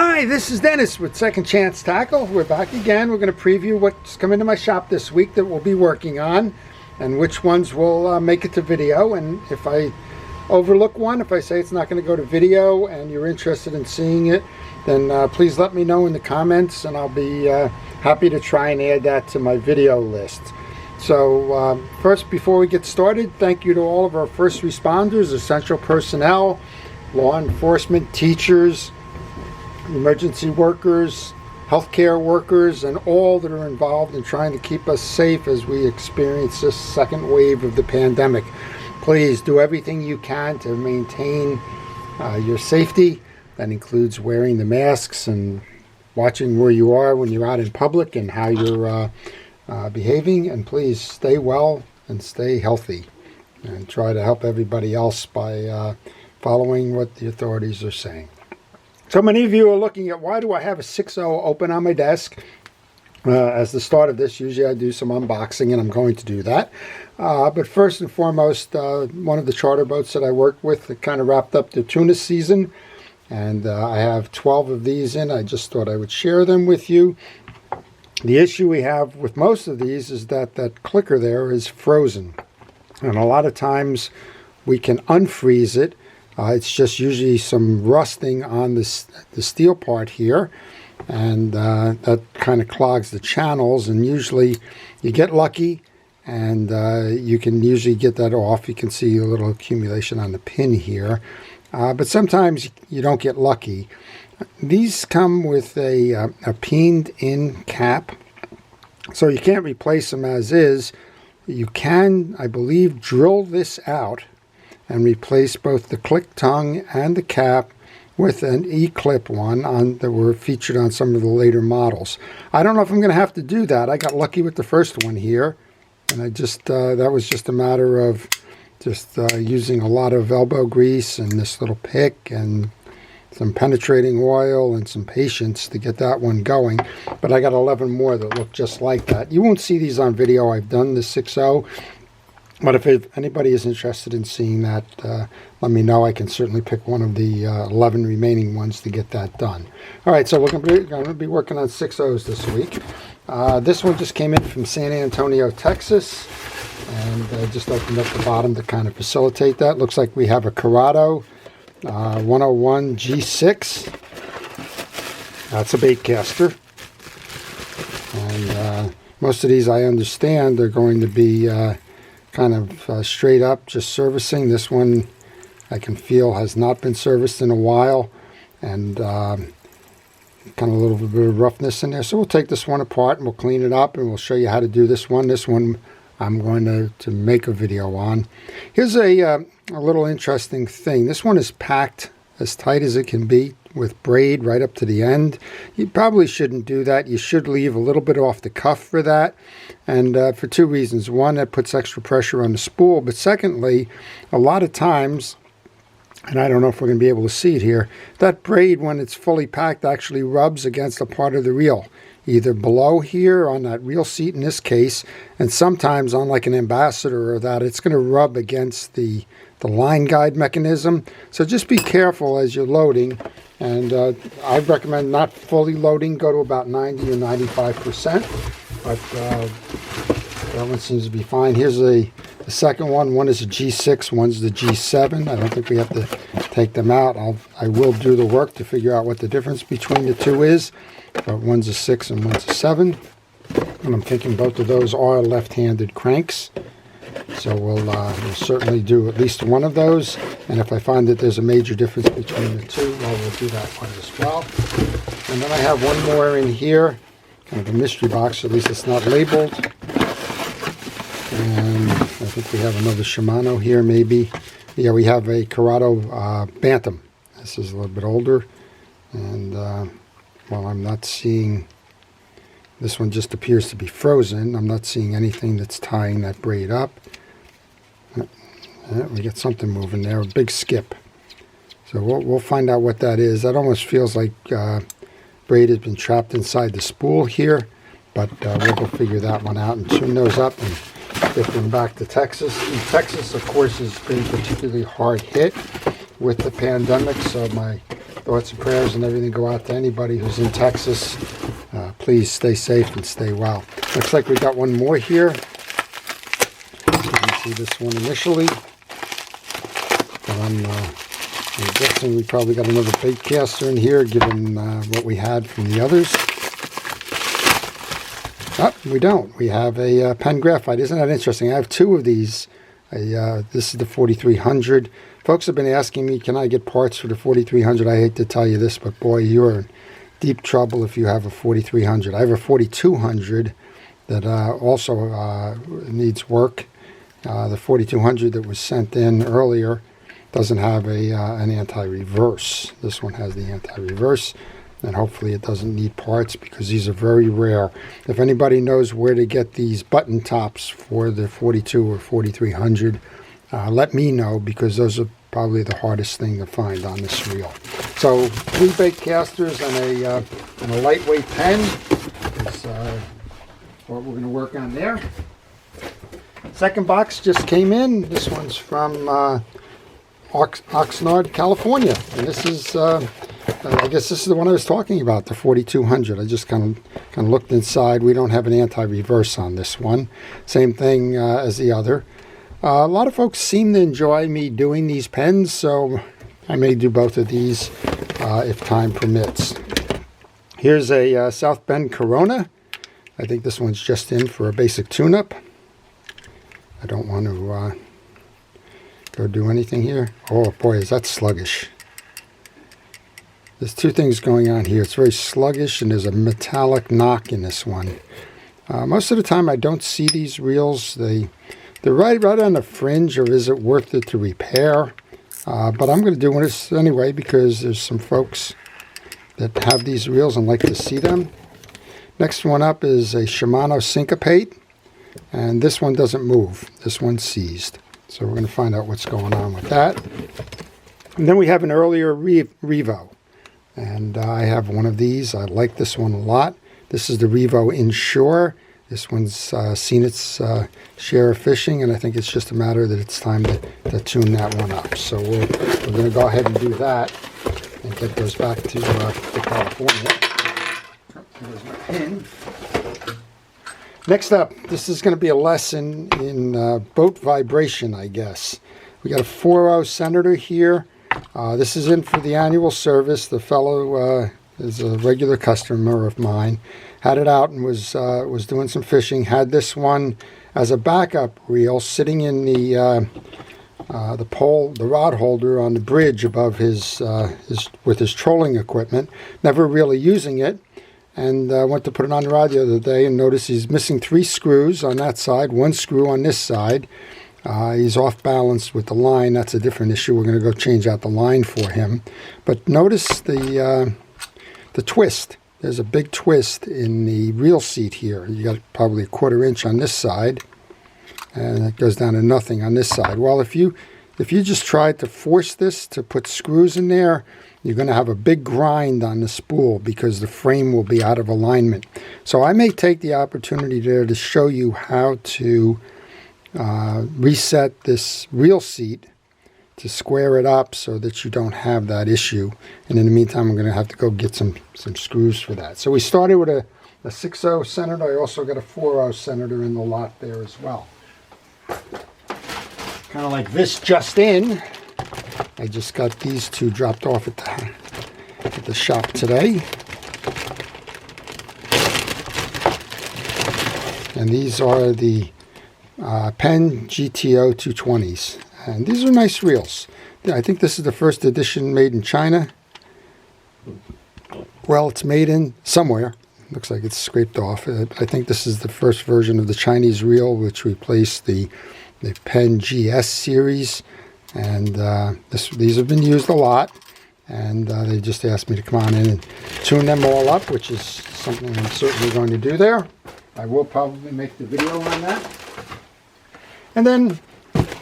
Hi, this is Dennis with Second Chance Tackle. We're back again. We're going to preview what's come into my shop this week that we'll be working on and which ones will make it to video. And if I overlook one, if I say it's not going to go to video and you're interested in seeing it, then please let me know in the comments and I'll be happy to try and add that to my video list. So first, before we get started, thank you to all of our first responders, essential personnel, law enforcement, teachers, emergency workers, healthcare workers, and all that are involved in trying to keep us safe as we experience this second wave of the pandemic. Please do everything you can to maintain your safety. That includes wearing the masks and watching where you are when you're out in public and how you're behaving. And please stay well and stay healthy and try to help everybody else by following what the authorities are saying. So many of you are looking at why do I have a 6.0 open on my desk. As the start of this, usually I do some unboxing and I'm going to do that. But first and foremost, one of the charter boats that I worked with kind of wrapped up the tuna season. And I have 12 of these in. I just thought I would share them with you. The issue we have with most of these is that that clicker there is frozen. And a lot of times we can unfreeze it. It's just usually some rusting on the steel part here, and that kind of clogs the channels, and usually you get lucky and you can usually get that off. You can see a little accumulation on the pin here, but sometimes you don't get lucky. These come with a peened in cap, so you can't replace them as is. You can, I believe, drill this out and replace both the click tongue and the cap with an E-clip one that were featured on some of the later models. I don't know if I'm going to have to do that. I got lucky with the first one here, and I just that was just a matter of just using a lot of elbow grease and this little pick and some penetrating oil and some patience to get that one going. But I got 11 more that look just like that. You won't see these on video. I've done the 6.0. But if anybody is interested in seeing that, let me know. I can certainly pick one of the 11 remaining ones to get that done. All right, so we're going to be working on 6.0s this week. This one just came in from San Antonio, Texas, and I just opened up the bottom to kind of facilitate that. Looks like we have a Corrado 101 G6. That's a bait caster. And most of these, I understand, are going to be kind of straight up just servicing. This one I can feel has not been serviced in a while, and kind of a little bit of roughness in there. So we'll take this one apart and we'll clean it up and we'll show you how to do this one. This one I'm going to make a video on. Here's a little interesting thing. This one is packed as tight as it can be with braid right up to the end. You probably shouldn't do that. You should leave a little bit off the cuff for that, and for two reasons. One, that puts extra pressure on the spool, but secondly, a lot of times, and I don't know if we're going to be able to see it here, that braid, when it's fully packed, actually rubs against a part of the reel, either below here on that reel seat in this case, and sometimes on like an Ambassador or that, it's going to rub against the line guide mechanism. So just be careful as you're loading, and I recommend not fully loading. Go to about 90 or 95%, but that one seems to be fine. Here's the second one. One is a G6, one's the G7. I don't think we have to take them out. I will do the work to figure out what the difference between the two is, but one's a 6 and one's a 7, and I'm thinking both of those are left-handed cranks. So we'll certainly do at least one of those, and if I find that there's a major difference between the two, well, we'll do that one as well. And then I have one more in here, kind of a mystery box, at least it's not labeled. And I think we have another Shimano here, maybe. Yeah, we have a Corrado Bantam. This is a little bit older, and well, I'm not seeing. This one just appears to be frozen. I'm not seeing anything that's tying that braid up. We get something moving there, a big skip. So we'll find out what that is. That almost feels like braid has been trapped inside the spool here, but we'll go figure that one out and tune those up and get them back to Texas. And Texas, of course, has been particularly hard hit with the pandemic, so my thoughts and prayers and everything go out to anybody who's in Texas. Please stay safe and stay well. Looks like we got one more here. So you can see this one initially. But I'm guessing we probably got another bait caster in here, given what we had from the others. Oh, we don't. We have a pen graphite. Isn't that interesting? I have two of these. This is the 4300. Folks have been asking me, can I get parts for the 4300? I hate to tell you this, but boy, you're in deep trouble if you have a 4300. I have a 4200 that also needs work. The 4200 that was sent in earlier doesn't have an anti-reverse. This one has the anti-reverse, and hopefully it doesn't need parts because these are very rare. If anybody knows where to get these button tops for the 42 or 4300, let me know, because those are probably the hardest thing to find on this reel. So 3 bait casters and a lightweight pen is what we're going to work on there. Second box just came in. This one's from Oxnard, California, and this is I guess this is the one I was talking about, the 4200. I just kind of looked inside. We don't have an anti-reverse on this one. Same thing as the other. A lot of folks seem to enjoy me doing these pens, so I may do both of these if time permits. Here's a South Bend Corona. I think this one's just in for a basic tune-up. I don't want to go do anything here. Oh boy, is that sluggish. There's two things going on here. It's very sluggish, and there's a metallic knock in this one. Most of the time I don't see these reels. They're right on the fringe, or is it worth it to repair? But I'm going to do this anyway, because there's some folks that have these reels and like to see them. Next one up is a Shimano Syncopate, and this one doesn't move. This one's seized. So we're going to find out what's going on with that. And then we have an earlier Revo, and I have one of these. I like this one a lot. This is the Revo Inshore. This one's seen its share of fishing, and I think it's just a matter that it's time to tune that one up. So we're going to go ahead and do that and get those back to California. There's my pin. Next up, this is going to be a lesson in boat vibration, I guess. We got a 4.0 Senator here. This is in for the annual service. The fellow is a regular customer of mine. Had it out and was doing some fishing. Had this one as a backup reel sitting in the pole, the rod holder on the bridge above his with his trolling equipment. Never really using it, and went to put it on the rod the other day and noticed he's missing 3 screws on that side, 1 screw on this side. He's off balance with the line. That's a different issue. We're going to go change out the line for him. But notice the twist. There's a big twist in the reel seat here. You got probably a 1/4 inch on this side, and it goes down to nothing on this side. Well, if you just tried to force this to put screws in there, you're going to have a big grind on the spool because the frame will be out of alignment. So I may take the opportunity there to show you how to reset this reel seat to square it up so that you don't have that issue. And in the meantime, I'm going to have to go get some screws for that. So we started with a 6.0 Senator. I also got a 4.0 Senator in the lot there as well. Kind of like this just in. I just got these two dropped off at the shop today. And these are the Penn GTO 220s. And these are nice reels. I think this is the first edition made in China. Well, it's made in somewhere. Looks like it's scraped off. I think this is the first version of the Chinese reel, which replaced the Penn GS series. And these have been used a lot. And they just asked me to come on in and tune them all up, which is something I'm certainly going to do there. I will probably make the video on that. And then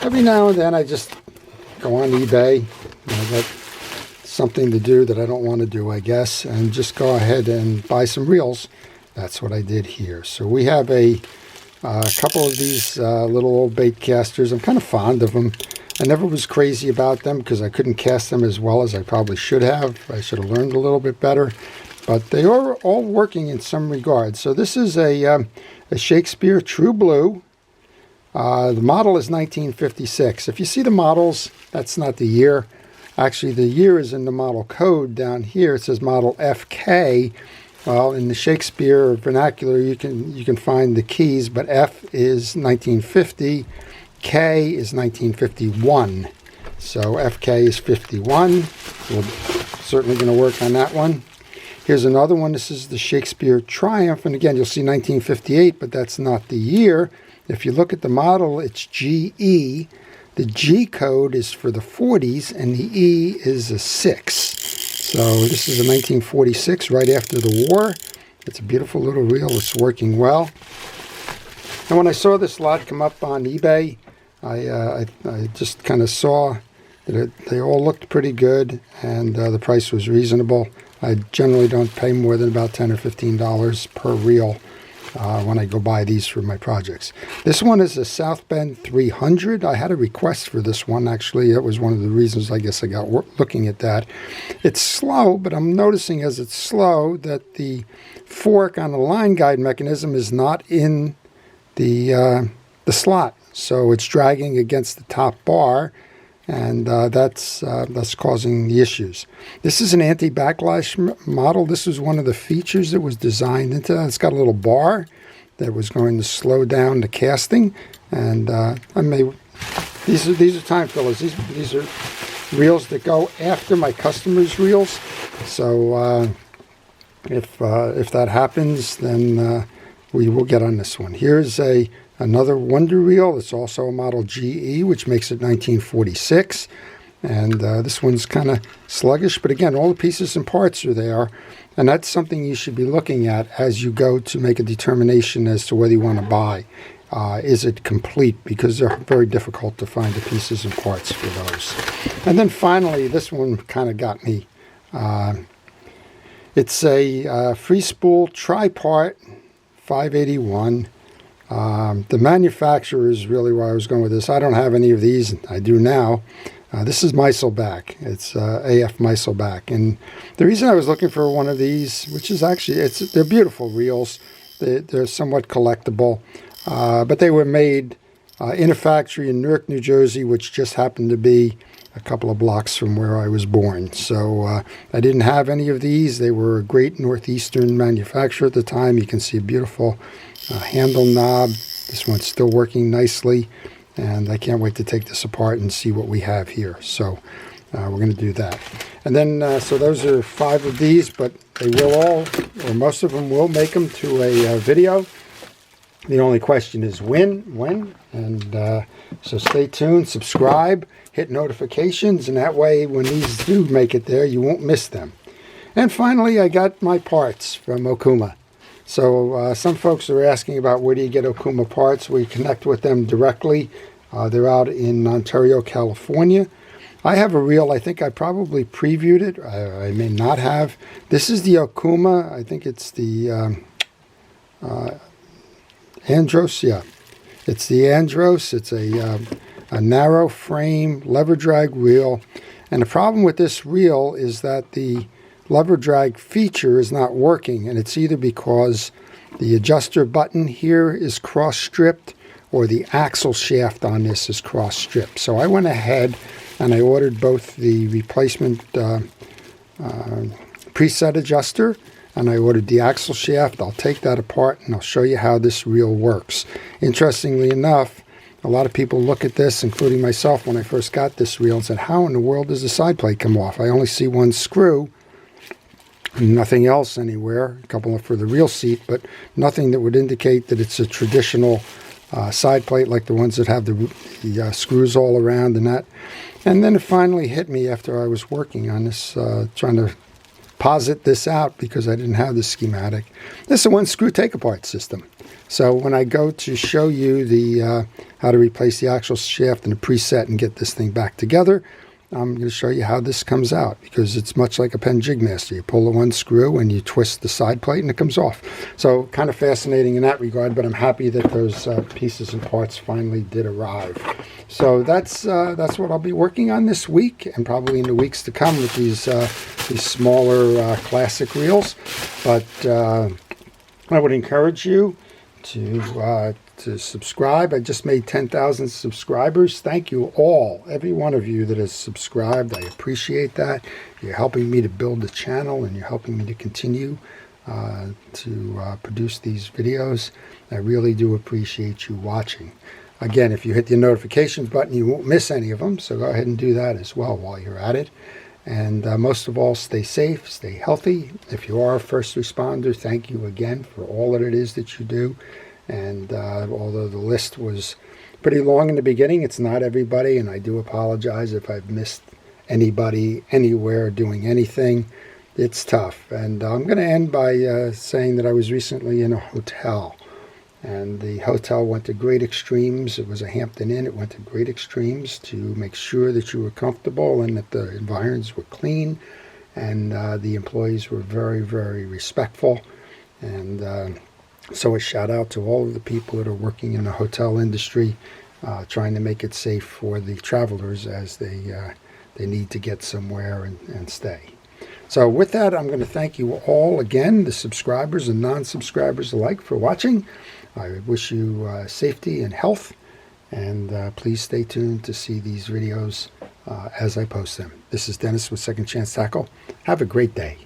every now and then I just go on eBay. I got something to do that I don't want to do, I guess, and just go ahead and buy some reels. That's what I did here. So we have a couple of these little old bait casters. I'm kind of fond of them. I never was crazy about them because I couldn't cast them as well as I probably should have. I should have learned a little bit better. But they are all working in some regard. So this is a Shakespeare True Blue. The model is 1956. If you see the models, that's not the year. Actually, the year is in the model code down here. It says model FK. Well, in the Shakespeare vernacular, you can find the keys, but F is 1950, K is 1951. So FK is 51. We're certainly going to work on that one. Here's another one. This is the Shakespeare Triumph, and again, you'll see 1958, but that's not the year. If you look at the model, it's GE. The G code is for the 40s, and the E is a 6. So this is a 1946, right after the war. It's a beautiful little reel. It's working well. And when I saw this lot come up on eBay, I just kind of saw that they all looked pretty good, and the price was reasonable. I generally don't pay more than about $10 or $15 per reel when I go buy these for my projects. This one is a South Bend 300. I had a request for this one, actually. That was one of the reasons I guess I got looking at that. It's slow, but I'm noticing as it's slow that the fork on the line guide mechanism is not in the slot. So it's dragging against the top bar, and that's causing the issues. This is an anti-backlash model. This was one of the features that was designed into that. It's got a little bar that was going to slow down the casting, and these are time fillers. These are reels that go after my customers' reels. So if that happens, then we will get on this one. Here's another Wonder Reel. It's also a model GE, which makes it 1946. And this one's kind of sluggish, but again, all the pieces and parts are there. And that's something you should be looking at as you go to make a determination as to whether you want to buy. Is it complete? Because they're very difficult to find the pieces and parts for those. And then finally, this one kind of got me. It's a free spool tri-part 581. The manufacturer is really where I was going with this. I don't have any of these. I do now. This is Meiselback. It's AF Meiselback. And the reason I was looking for one of these, which is actually, they're beautiful reels. They're somewhat collectible. But they were made in a factory in Newark, New Jersey, which just happened to be a couple of blocks from where I was born. So I didn't have any of these. They were a great Northeastern manufacturer at the time. You can see a beautiful handle knob. This one's still working nicely, and I can't wait to take this apart and see what we have here. So we're going to do that. And then, so those are 5 of these, but they will all, or most of them will make them to a video. The only question is when, and so stay tuned, subscribe, hit notifications, and that way when these do make it there, you won't miss them. And finally, I got my parts from Okuma. So some folks are asking about where do you get Okuma parts. We connect with them directly. They're out in Ontario, California. I have a reel. I think I probably previewed it. I may not have. This is the Okuma. I think it's the Andros. Yeah, it's the Andros. It's a narrow frame lever drag reel. And the problem with this reel is that the lever drag feature is not working, and it's either because the adjuster button here is cross stripped or the axle shaft on this is cross stripped. So I went ahead and I ordered both the replacement preset adjuster and I ordered the axle shaft. I'll take that apart and I'll show you how this reel works. Interestingly enough, a lot of people look at this, including myself when I first got this reel, and said, how in the world does the side plate come off? I only see one screw. Nothing else anywhere, a couple for the reel seat, but nothing that would indicate that it's a traditional side plate like the ones that have the screws all around and that. And then it finally hit me after I was working on this, trying to posit this out because I didn't have the schematic. This is a one screw take apart system. So when I go to show you the how to replace the axle shaft and the preset and get this thing back together, I'm going to show you how this comes out, because it's much like a pen jig master. You pull the one screw and you twist the side plate and it comes off. So kind of fascinating in that regard, but I'm happy that those pieces and parts finally did arrive. So that's what I'll be working on this week, and probably in the weeks to come with these smaller classic reels. But I would encourage you to subscribe. I just made 10,000 subscribers. Thank you all, every one of you that has subscribed. I appreciate that. You're helping me to build the channel, and you're helping me to continue to produce these videos. I really do appreciate you watching. Again, if you hit the notifications button, you won't miss any of them, so go ahead and do that as well while you're at it. And most of all, stay safe, stay healthy. If you are a first responder, thank you again for all that it is that you do. And although the list was pretty long in the beginning, it's not everybody, and I do apologize if I've missed anybody anywhere doing anything. It's tough. And I'm going to end by saying that I was recently in a hotel, and the hotel went to great extremes. It was a Hampton Inn. It went to great extremes to make sure that you were comfortable and that the environs were clean, and the employees were very, very respectful. And so a shout out to all of the people that are working in the hotel industry, trying to make it safe for the travelers as they need to get somewhere and stay. So with that, I'm going to thank you all again, the subscribers and non-subscribers alike, for watching. I wish you safety and health, and please stay tuned to see these videos as I post them. This is Dennis with Second Chance Tackle. Have a great day.